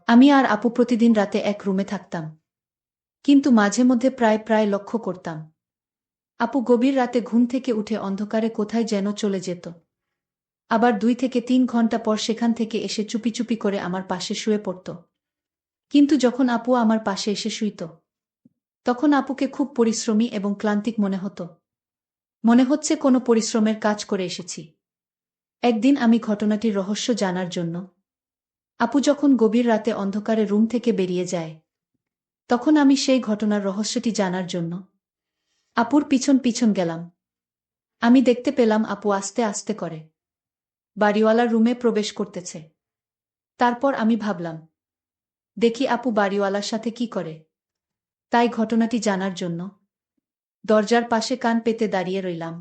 আমি আর আপু প্রতিদিন রাতে এক রুমে থাকতাম। কিন্তু মাঝে মধ্যে প্রায় প্রায় লক্ষ্য করতাম আপু গভীর রাতে ঘুম থেকে উঠে অন্ধকারে কোথায় যেন চলে যেত। আবার 2 থেকে 3 ঘন্টা পর সেখান থেকে এসে চুপি চুপি করে আমার পাশে শুয়ে পড়ত। কিন্তু যখন আপু আমার পাশে এসে শুইত, তখন আপুকে খুব পরিশ্রমী এবং ক্লান্তিক মনে হতো। মনে হচ্ছে কোনো পরিশ্রমের কাজ করে এসেছি। একদিন আমি ঘটনাটির রহস্য জানার জন্য আপু যখন গভীর রাতে অন্ধকারে রুম থেকে বেরিয়ে যায়, তখন আমি সেই ঘটনার রহস্যটি জানার জন্য আপুর পিছন পিছন গেলাম। আমি দেখতে পেলাম আপু আস্তে আস্তে করে বাড়িওয়ালার রুমে প্রবেশ করতেছে। তারপর আমি ভাবলাম, দেখি আপু বাড়িওয়ালার সাথে কি করে। তাই ঘটনাটি জানার জন্য দরজার পাশে কান পেতে দাঁড়িয়ে রইলাম।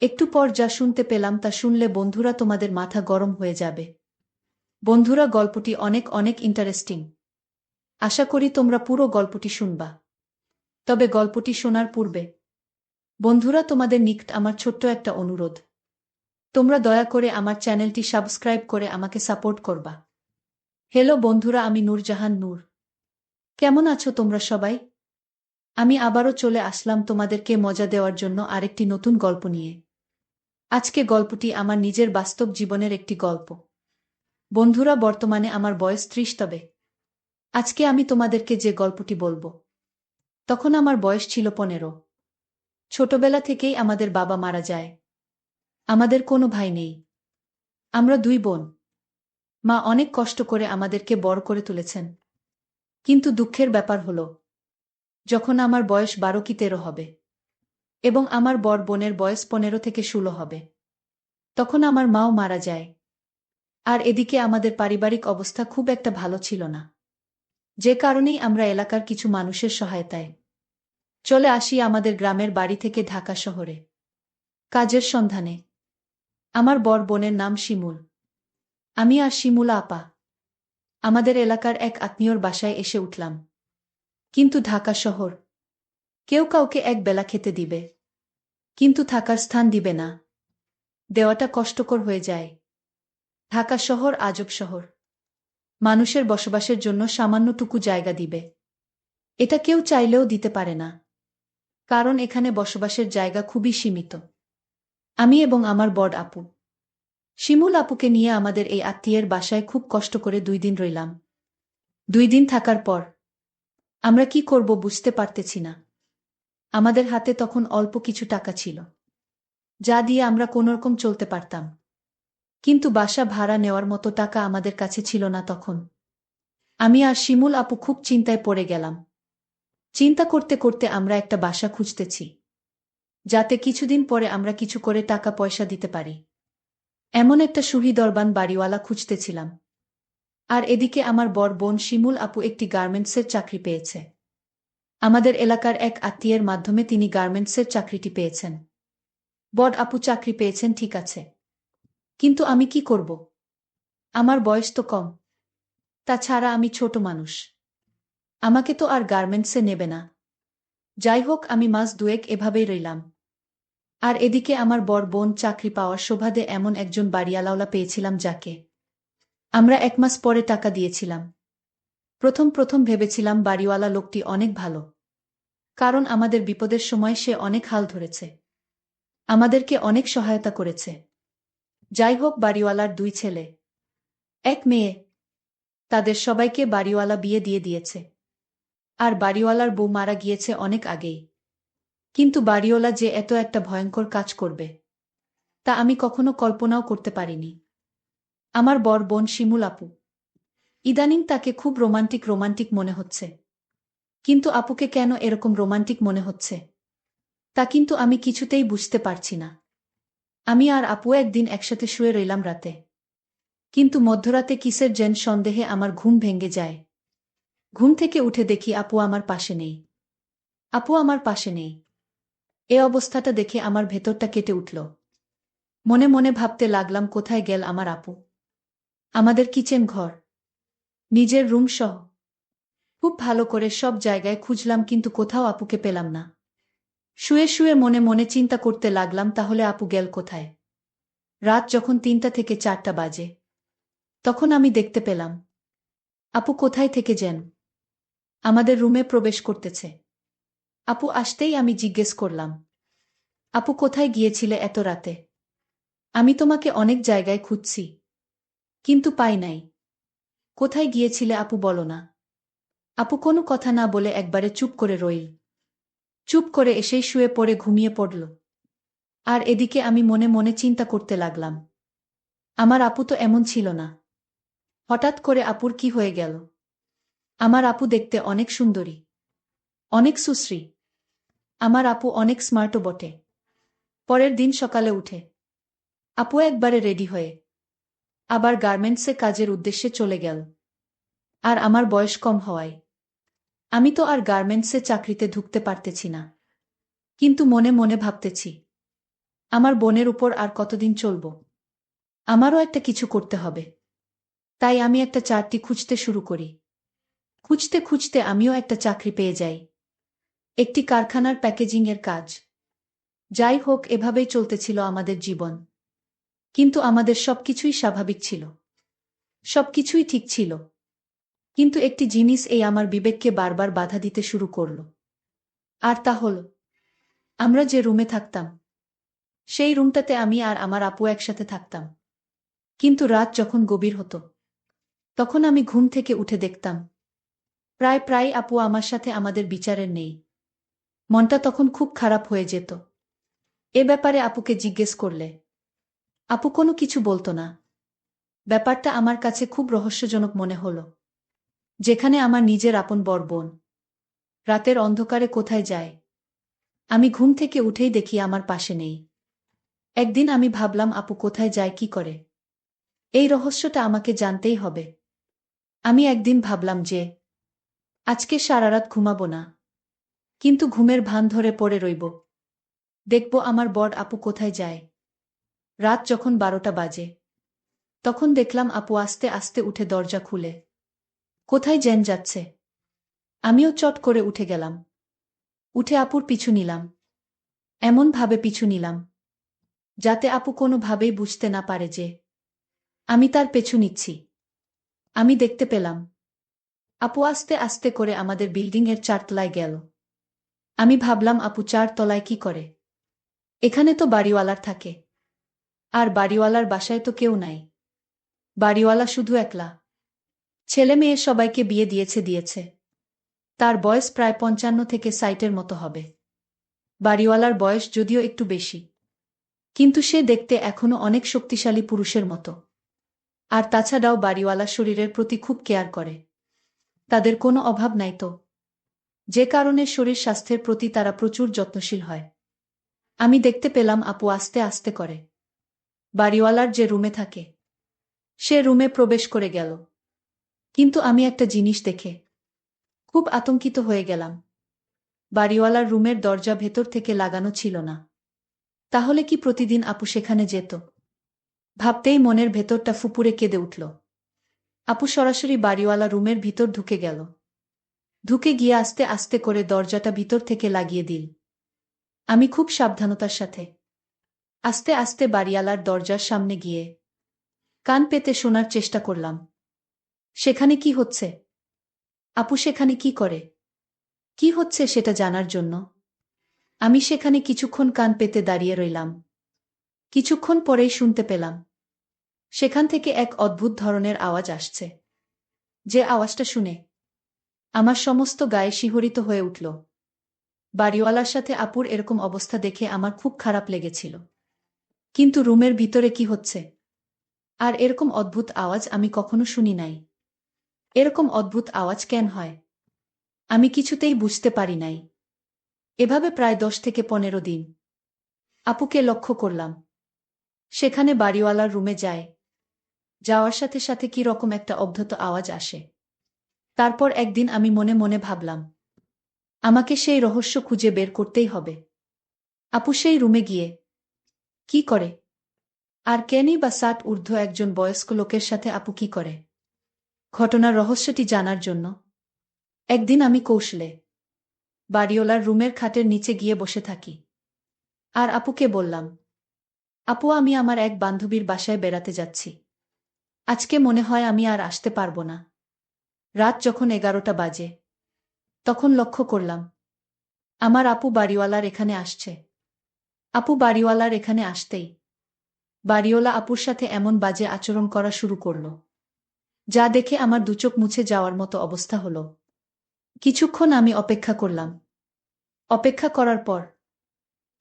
একটু পর যা শুনতে পেলাম তা শুনলে বন্ধুরা তোমাদের মাথা গরম হয়ে যাবে। বন্ধুরা, গল্পটি অনেক অনেক ইন্টারেস্টিং। আশা করি তোমরা পুরো গল্পটি শুনবা। তবে গল্পটি শোনার পূর্বে বন্ধুরা, তোমাদের নিকট আমার ছোট্ট একটা অনুরোধ। তোমরা দয়া করে আমার চ্যানেলটি সাবস্ক্রাইব করে আমাকে সাপোর্ট করবা। হ্যালো বন্ধুরা, আমি নূরজাহান নূর। কেমন আছো তোমরা সবাই? আমি আবারও চলে আসলাম তোমাদেরকে মজা দেওয়ার জন্য আরেকটি নতুন গল্প নিয়ে। আজকে গল্পটি আমার নিজের বাস্তব জীবনের একটি গল্প। বন্ধুরা, বর্তমানে আমার বয়স 30, তবে আজকে আমি তোমাদেরকে যে গল্পটি বলবো, তখন আমার বয়স ছিল 15। ছোটবেলা থেকেই আমাদের বাবা মারা যায়। আমাদের কোনো ভাই নেই। আমরা 2 বোন। মা অনেক কষ্ট করে আমাদেরকে বড় করে তুলেছেন। কিন্তু দুঃখের ব্যাপার হলো, যখন আমার বয়স 12 কি 13 হবে এবং আমার বড় বোনের বয়স 15 থেকে 16 হবে, তখন আমার মাও মারা যায়। আর এদিকে আমাদের পারিবারিক অবস্থা খুব একটা ভালো ছিল না, যে কারণেই আমরা এলাকার কিছু মানুষের সহায়তায় চলে আসি আমাদের গ্রামের বাড়ি থেকে ঢাকা শহরে কাজের সন্ধানে। আমার বড় বোনের নাম শিমুল। আমি আর শিমুলা আপা আমাদের এলাকার এক আত্মীয়র বাসায় এসে উঠলাম। কিন্তু ঢাকা শহর, কেউ কাউকে এক বেলা খেতে দিবে, কিন্তু থাকার স্থান দিবে না। দেওয়াটা কষ্টকর হয়ে যায়। ঢাকা শহর আজব শহর। মানুষের বসবাসের জন্য সামান্যটুকু জায়গা দিবে, এটা কেউ চাইলেও দিতে পারে না, কারণ এখানে বসবাসের জায়গা খুবই সীমিত। আমি এবং আমার বড় আপু শিমুল আপুকে নিয়ে আমাদের এই আত্মীয়ের বাসায় খুব কষ্ট করে 2 দিন রইলাম। 2 দিন থাকার পর আমরা কি করব বুঝতে পারতেছি না। আমাদের হাতে তখন অল্প কিছু টাকা ছিল, যা দিয়ে আমরা কোনোরকম চলতে পারতাম। কিন্তু বাসা ভাড়া নেওয়ার মতো টাকা আমাদের কাছে ছিল না তখন। আমি আর শিমুল আপু খুব চিন্তায় পড়ে গেলাম। চিন্তা করতে করতে আমরা একটা বাসা খুঁজতেছি, যাতে কিছুদিন পরে আমরা কিছু করে টাকা পয়সা দিতে পারি। এমন একটা সুহৃদরবান বাড়িওয়ালা খুঁজতেছিলাম। আর এদিকে আমার বড় বোন শিমুল আপু একটি গার্মেন্টসের চাকরি পেয়েছে। আমাদের এলাকার এক আত্মীয়ের মাধ্যমে তিনি গার্মেন্টসের চাকরিটি পেয়েছেন। বড় আপু চাকরি পেয়েছেন ঠিক আছে, কিন্তু আমি কি করব? আমার বয়স তো কম। তাছাড়া আমি ছোট মানুষ। আমাকে তো আর গার্মেন্টসে নেবে না। যাই হোক, আমি মাস 2 এভাবেই রইলাম। আর এদিকে আমার বড় বোন চাকরি পাওয়ার সুবাদে এমন একজন বাড়িওয়ালা পেয়েছিলাম, যাকে আমরা 1 মাস পরে টাকা দিয়েছিলাম। প্রথম প্রথম ভেবেছিলাম বাড়িওয়ালা লোকটি অনেক ভালো, কারণ আমাদের বিপদের সময় সে অনেক হাল ধরেছে, আমাদেরকে অনেক সহায়তা করেছে। যাই হোক, বাড়িওয়ালার 2 ছেলে, 1 মেয়ে। তাদের সবাইকে বাড়িওয়ালা বিয়ে দিয়ে দিয়েছে। আর বাড়িওয়ালার বউ মারা গিয়েছে অনেক আগেই। কিন্তু বাড়িওয়ালা যে এত একটা ভয়ঙ্কর কাজ করবে, তা আমি কখনো কল্পনাও করতে পারিনি। আমার বড় বোন শিমুল আপু, ইদানিং তাকে খুব রোমান্টিক রোমান্টিক মনে হচ্ছে। কিন্তু আপুকে কেন এরকম রোমান্টিক মনে হচ্ছে, তা কিন্তু আমি কিছুতেই বুঝতে পারছি না। আমি আর আপু একদিন একসাথে শুয়ে রইলাম রাতে। কিন্তু মধ্যরাতে কিসের যেন সন্দেহে আমার ঘুম ভেঙে যায়। ঘুম থেকে উঠে দেখি আপু আমার পাশে নেই। আপু আমার পাশে নেই। এ অবস্থাটা দেখে আমার ভেতরটা কেটে উঠল। মনে মনে ভাবতে লাগলাম, কোথায় গেল আমার আপু? আমাদের কিচেন ঘর, নিজের রুম সহ খুব ভালো করে সব জায়গায় খুঁজলাম, কিন্তু কোথাও আপুকে পেলাম না। শুয়ে শুয়ে মনে মনে চিন্তা করতে লাগলাম, তাহলে আপু গেল কোথায়? রাত যখন 3টা থেকে 4টা বাজে, তখন আমি দেখতে পেলাম আপু কোথায় থেকে যেন আমাদের রুমে প্রবেশ করতেছে। আপু আসতেই আমি জিজ্ঞেস করলাম, আপু কোথায় গিয়েছিলে এত রাতে? আমি তোমাকে অনেক জায়গায় খুঁজছি, কিন্তু পাই নাই। কোথায় গিয়েছিলে আপু, বলো না। আপু কোনো কথা না বলে একবারে চুপ করে রইল। চুপ করে এসেই শুয়ে পড়ে ঘুমিয়ে পড়ল। আর এদিকে আমি মনে মনে চিন্তা করতে লাগলাম, আমার আপু তো এমন ছিল না। হঠাৎ করে আপুর কি হয়ে গেল? আমার আপু দেখতে অনেক সুন্দরী, অনেক সুশ্রী। আমার আপু অনেক স্মার্টও বটে। পরের দিন সকালে উঠে আপু একবারে রেডি হয়ে আবার গার্মেন্টসে কাজের উদ্দেশ্যে চলে গেল। আর আমার বয়স কম হওয়ায় আমি তো আর গার্মেন্টসে চাকরিতে ঢুকতে পারতেছি না। কিন্তু মনে মনে ভাবতেছি, আমার বোনের উপর আর কতদিন চলব? আমারও একটা কিছু করতে হবে। তাই আমি একটা চাকরি খুঁজতে শুরু করি। খুঁজতে খুঁজতে আমিও একটা চাকরি পেয়ে যাই, একটি কারখানার প্যাকেজিংয়ের কাজ। যাই হোক, এভাবেই চলতেছিল আমাদের জীবন। কিন্তু আমাদের সবকিছুই স্বাভাবিক ছিল, সবকিছুই ঠিক ছিল। কিন্তু একটি জিনিস এই আমার বিবেককে বারবার বাধা দিতে শুরু করল। আর তা হল, আমরা যে রুমে থাকতাম, সেই রুমটাতে আমি আর আমার আপু একসাথে থাকতাম। কিন্তু রাত যখন গভীর হতো, তখন আমি ঘুম থেকে উঠে দেখতাম প্রায় প্রায় আপু আমার সাথে আমাদের বিচারের নেই। মনটা তখন খুব খারাপ হয়ে যেত। এ ব্যাপারে আপুকে জিজ্ঞেস করলে আপু কোনো কিছু বলতো না। ব্যাপারটা আমার কাছে খুব রহস্যজনক মনে হলো। যেখানে আমার নিজের আপন বড় বোন রাতের অন্ধকারে কোথায় যায়, আমি ঘুম থেকে উঠেই দেখি আমার পাশে নেই। একদিন আমি ভাবলাম, আপু কোথায় যায়, কি করে? এই রহস্যটা আমাকে জানতেই হবে। আমি একদিন ভাবলাম যে আজকে সারারাত ঘুমাবো না, কিন্তু ঘুমের ভান ধরে পড়ে রইব। দেখব আমার বড় আপু কোথায় যায়। রাত যখন 12টা বাজে, তখন দেখলাম আপু আস্তে আস্তে উঠে দরজা খুলে কোথায় যেন যাচ্ছে। আমিও চট করে উঠে গেলাম। উঠে আপুর পিছু নিলাম। এমনভাবে পিছু নিলাম যাতে আপু কোনোভাবেই বুঝতে না পারে যে আমি তার পেছু নিচ্ছি। আমি দেখতে পেলাম আপু আস্তে আস্তে করে আমাদের বিল্ডিংয়ের 4 তলায় গেল। আমি ভাবলাম, আপু 4 তলায় কি করে? এখানে তো বাড়িওয়ালার থাকে। আর বাড়িওয়ালার বাসায় তো কেউ নাই। বাড়িওয়ালা শুধু একলা। ছেলে মেয়ে সবাইকে বিয়ে দিয়েছে। তার বয়স প্রায় 55 থেকে 60-এর মতো হবে। বাড়িওয়ালার বয়স যদিও একটু বেশি, কিন্তু সে দেখতে এখনো অনেক শক্তিশালী পুরুষের মতো। আর তাছাড়াও বাড়িওয়ালা শরীরের প্রতি খুব কেয়ার করে। তাদের কোনো অভাব নাই তো, যে কারণে শরীর স্বাস্থ্যের প্রতি তারা প্রচুর যত্নশীল হয়। আমি দেখতে পেলাম আপু আস্তে আস্তে করে বাড়িওয়ালার যে রুমে থাকে, সে রুমে প্রবেশ করে গেল। কিন্তু আমি একটা জিনিস দেখে খুব আতঙ্কিত হয়ে গেলাম। বাড়িওয়ালার রুমের দরজা ভেতর থেকে লাগানো ছিল না। তাহলে কি প্রতিদিন আপু সেখানে যেত? ভাবতেই মনের ভেতরটা ফুপুরে কেঁদে উঠল। আপু সরাসরি বাড়িওয়ালা রুমের ভিতর ঢুকে গেল। ঢুকে গিয়ে আস্তে আস্তে করে দরজাটা ভিতর থেকে লাগিয়ে দিল। আমি খুব সাবধানতার সাথে আস্তে আস্তে বাড়িওয়ালার দরজার সামনে গিয়ে কান পেতে শোনার চেষ্টা করলাম সেখানে কি হচ্ছে। আপু সেখানে কি করে, কি হচ্ছে সেটা জানার জন্য আমি সেখানে কিছুক্ষণ কান পেতে দাঁড়িয়ে রইলাম। কিছুক্ষণ পরেই শুনতে পেলাম সেখান থেকে এক অদ্ভুত ধরনের আওয়াজ আসছে। যে আওয়াজটা শুনে আমার সমস্ত গায়ে শিহরিত হয়ে উঠল। বাড়িওয়ালার সাথে আপুর এরকম অবস্থা দেখে আমার খুব খারাপ লেগেছিল। কিন্তু রুমের ভিতরে কি হচ্ছে? আর এরকম অদ্ভুত আওয়াজ আমি কখনো শুনি নাই। এরকম অদ্ভুত আওয়াজ কেন হয়? আমি কিছুতেই বুঝতে পারি নাই। এভাবে প্রায় 10 থেকে 15 দিন আপুকে লক্ষ্য করলাম সেখানে বাড়িওয়ালার রুমে যায়। যাওয়ার সাথে সাথে কি রকম একটা অব্যত আওয়াজ আসে। তারপর একদিন আমি মনে মনে ভাবলাম, আমাকে সেই রহস্য খুঁজে বের করতেই হবে। আপু সেই রুমে গিয়ে কি করে? আর কেনই বা 60 ঊর্ধ্ব একজন বয়স্ক লোকের সাথে আপু কি করে? ঘটনার রহস্যটি জানার জন্য একদিন আমি কৌশলে বাড়িওয়ালার রুমের খাটের নিচে গিয়ে বসে থাকি। আর আপুকে বললাম, আপু আমি আমার এক বান্ধবীর বাসায় বেড়াতে যাচ্ছি। আজকে মনে হয় আমি আর আসতে পারবো না। রাত যখন 11টা বাজে, তখন লক্ষ্য করলাম আমার আপু বাড়িওয়ালার এখানে আসছে। আপু বাড়িওয়ালার এখানে আসতেই বাড়িওয়ালা আপুর সাথে এমন বাজে আচরণ করা শুরু করল, যা দেখে আমার দুচোখ মুছে যাওয়ার মতো অবস্থা হল। কিছুক্ষণ আমি অপেক্ষা করলাম। অপেক্ষা করার পর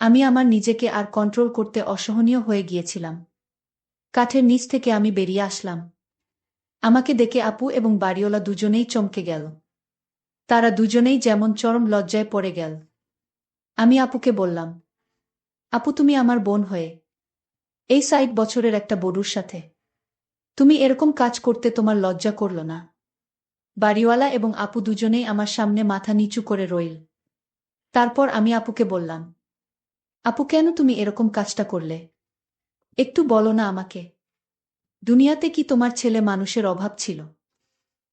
আমি আমার নিজেকে আর কন্ট্রোল করতে অসহনীয় হয়ে গিয়েছিলাম। কাঠের নিচ থেকে আমি বেরিয়ে আসলাম। আমাকে দেখে আপু এবং বাড়িওয়ালা দুজনেই চমকে গেল। তারা দুজনেই যেমন চরম লজ্জায় পড়ে গেল। আমি আপুকে বললাম, আপু তুমি আমার বোন হয়ে এই ৬০ বছরের একটা বড়ুর সাথে তুমি এরকম কাজ করতে তোমার লজ্জা করল না? বাড়িওয়ালা এবং আপু দুজনেই আমার সামনে মাথা নিচু করে রইল। তারপর আমি আপুকে বললাম, আপু কেন তুমি এরকম কাজটা করলে? একটু বলো না আমাকে। দুনিয়াতে কি তোমার ছেলে মানুষের অভাব ছিল,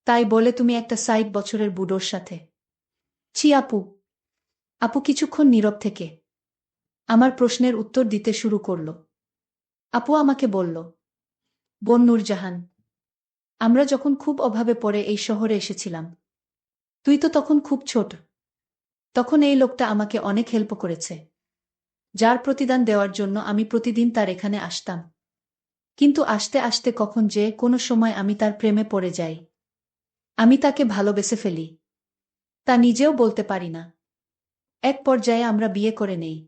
তাই বলে তুমি একটা ৬০ বছরের বুড়োর সাথে? ছি আপু। আপু কিছুক্ষণ নীরব থেকে আমার প্রশ্নের উত্তর দিতে শুরু করল। আপু আমাকে বলল, বোন নূরজাহান, আমরা যখন খুব অভাবে পড়ে এই শহরে এসেছিলাম, তুই তো তখন খুব ছোট। তখন এই লোকটা আমাকে অনেক হেল্প করেছে, যার প্রতিদান দেওয়ার জন্য আমি প্রতিদিন তার এখানে আসতাম। কিন্তু আসতে আসতে কখন যে কোনো সময় আমি তার প্রেমে পড়ে যাই। আমি তাকে ভালোবেসে ফেলি, তা নিজেও বলতে পারি না। এক পর্যায়ে আমরা বিয়ে করে নেই।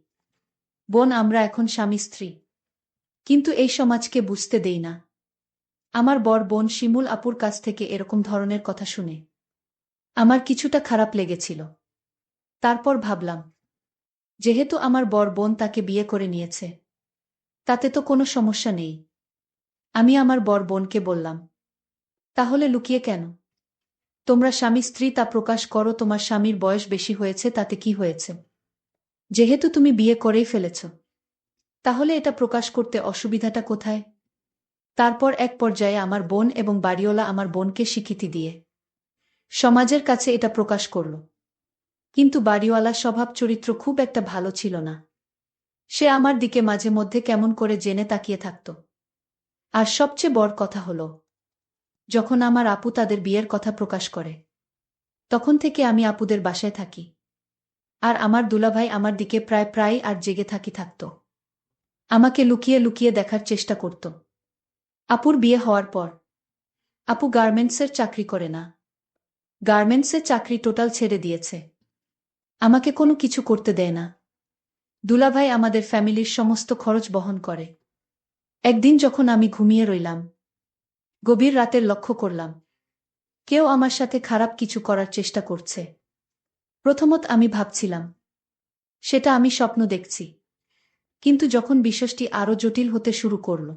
বোন, আমরা এখন স্বামী স্ত্রী। কিন্তু এই সমাজকে বুঝতে দেই না। আমার বর বোন শিমুল আপুর কাছ থেকে এরকম ধরনের কথা শুনে আমার কিছুটা খারাপ লেগেছিল। তারপর ভাবলাম, যেহেতু আমার বর বোন তাকে বিয়ে করে নিয়েছে, তাতে তো কোনো সমস্যা নেই। আমি আমার বর বোনকে বললাম, তাহলে লুকিয়ে কেন? তোমরা স্বামী স্ত্রী তা প্রকাশ করো। তোমার স্বামীর বয়স বেশি হয়েছে, তাতে কি হয়েছে? যেহেতু তুমি বিয়ে করেই ফেলেছ, তাহলে এটা প্রকাশ করতে অসুবিধাটা কোথায়? তারপর এক পর্যায়ে আমার বোন এবং বাড়িওয়ালা আমার বোনকে স্বীকৃতি দিয়ে সমাজের কাছে এটা প্রকাশ করল। কিন্তু বাড়িওয়ালার স্বভাব চরিত্র খুব একটা ভালো ছিল না। সে আমার দিকে মাঝে মধ্যে কেমন করে জেনে তাকিয়ে থাকত। আর সবচেয়ে বড় কথা হলো, যখন আমার আপু তাদের বিয়ের কথা প্রকাশ করে, তখন থেকে আমি আপুদের বাসায় থাকি। আর আমার দুলাভাই আমার দিকে প্রায় আর জেগে থাকত। আমাকে লুকিয়ে লুকিয়ে দেখার চেষ্টা করত। আপুর বিয়ে হওয়ার পর আপু গার্মেন্টসের চাকরি করে না। গার্মেন্টসের চাকরি টোটাল ছেড়ে দিয়েছে। আমাকে কোনো কিছু করতে দেয় না। দুলাভাই আমাদের ফ্যামিলির সমস্ত খরচ বহন করে। একদিন যখন আমি ঘুমিয়ে রইলাম, গভীর রাতের লক্ষ্য করলাম কেউ আমার সাথে খারাপ কিছু করার চেষ্টা করছে। প্রথমত আমি ভাবছিলাম সেটা আমি স্বপ্ন দেখছি, কিন্তু যখন বিষয়টি আরও জটিল হতে শুরু করল,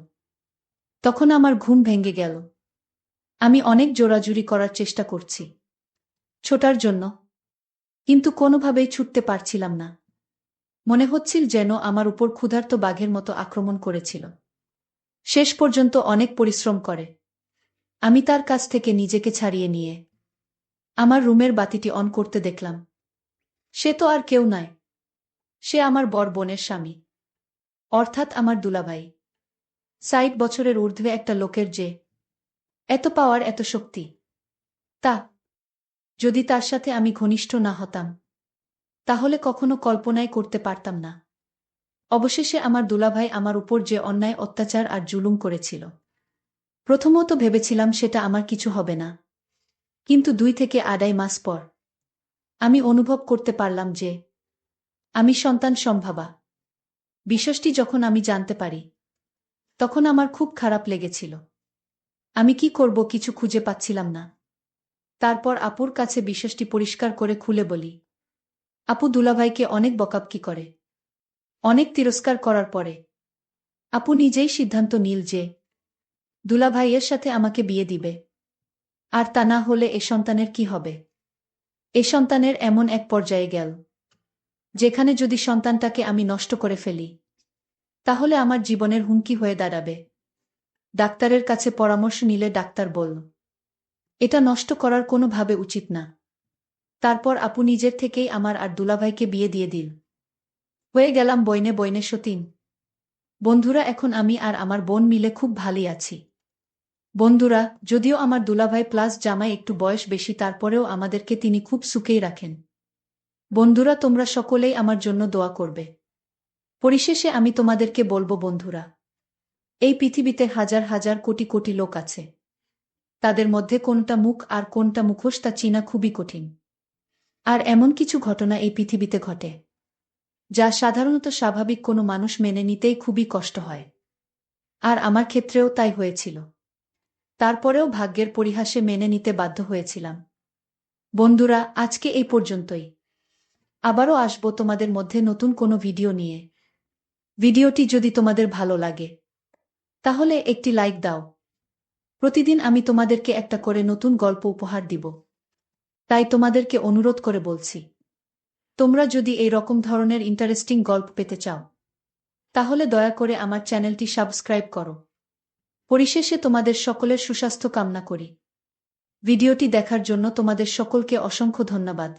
তখন আমার ঘুম ভেঙে গেল। আমি অনেক জোরাজুরি করার চেষ্টা করছি ছোটার জন্য, কিন্তু কোনোভাবেই ছুটতে পারছিলাম না। মনে হচ্ছিল যেন আমার উপর ক্ষুধার্ত বাঘের মতো আক্রমণ করেছিল। শেষ পর্যন্ত অনেক পরিশ্রম করে আমি তার কাছ থেকে নিজেকে ছাড়িয়ে নিয়ে আমার রুমের বাতিটি অন করতে দেখলাম। সে তো আর কেউ নয়, সে আমার বর বোনের স্বামী, অর্থাৎ আমার দুলাভাই। ৬০ বছরের ঊর্ধ্বে একটা লোকের যে এত পাওয়ার, এত শক্তি, তা যদি তার সাথে আমি ঘনিষ্ঠ না হতাম, তাহলে কখনো কল্পনাই করতে পারতাম না। অবশেষে আমার দুলাভাই আমার উপর যে অন্যায়, অত্যাচার আর জুলুম করেছিল, প্রথমত ভেবেছিলাম সেটা আমার কিছু হবে না। কিন্তু ২ থেকে ২.৫ মাস পর আমি অনুভব করতে পারলাম যে আমি সন্তান সম্ভাবা। বিষয়টি যখন আমি জানতে পারি, তখন আমার খুব খারাপ লেগেছিল। আমি কি করব কিছু খুঁজে পাচ্ছিলাম না। তারপর আপুর কাছে বিষয়টি পরিষ্কার করে খুলে বলি। আপু দুলাভাইকে অনেক বকাবকি করে। অনেক তিরস্কার করার পরে আপু নিজেই সিদ্ধান্ত নিল যে দুলাভাইয়ের সাথে আমাকে বিয়ে দিবে। আর তা না হলে এ সন্তানের কি হবে? এ সন্তানের এমন এক পর্যায়ে গেল, যেখানে যদি সন্তানটাকে আমি নষ্ট করে ফেলি, তাহলে আমার জীবনের হুমকি হয়ে দাঁড়াবে। ডাক্তারের কাছে পরামর্শ নিলে ডাক্তার বলল, এটা নষ্ট করার কোনোভাবে উচিত না। তারপর আপু নিজের থেকেই আমার আর দুলাভাইকে বিয়ে দিয়ে দিল। হয়ে গেলাম বইনে বইনে সতীন। বন্ধুরা, এখন আমি আর আমার বোন মিলে খুব ভালোই আছি। বন্ধুরা, যদিও আমার দুলাভাই প্লাস জামাই একটু বয়স বেশি, তারপরেও আমাদেরকে তিনি খুব সুখেই রাখেন। বন্ধুরা, তোমরা সকলেই আমার জন্য দোয়া করবে। পরিশেষে আমি তোমাদেরকে বলবো বন্ধুরা, এই পৃথিবীতে হাজার হাজার কোটি কোটি লোক আছে। তাদের মধ্যে কোনটা মুখ আর কোনটা মুখোশ তা চিনা খুবই কঠিন। আর এমন কিছু ঘটনা এই পৃথিবীতে ঘটে যা সাধারণত স্বাভাবিক কোনো মানুষ মেনে নিতেই খুবই কষ্ট হয়। আর আমার ক্ষেত্রেও তাই হয়েছিল। তারপরেও ভাগ্যের পরিহাসে মেনে নিতে বাধ্য হয়েছিলাম। বন্ধুরা, আজকে এই পর্যন্তই। আবারও আসবো তোমাদের মধ্যে নতুন কোনো ভিডিও নিয়ে। ভিডিওটি যদি তোমাদের ভালো লাগে তাহলে একটি লাইক দাও। প্রতিদিন আমি তোমাদেরকে একটা করে নতুন গল্প উপহার দিব। তাই তোমাদেরকে অনুরোধ করে বলছি, তোমরা যদি এই রকম ধরনের ইন্টারেস্টিং গল্প পেতে চাও তাহলে দয়া করে আমার চ্যানেলটি সাবস্ক্রাইব করো। পরিশেষে তোমাদের সকলের সুস্বাস্থ্য কামনা করি। ভিডিওটি দেখার জন্য তোমাদের সকলকে অসংখ্য ধন্যবাদ।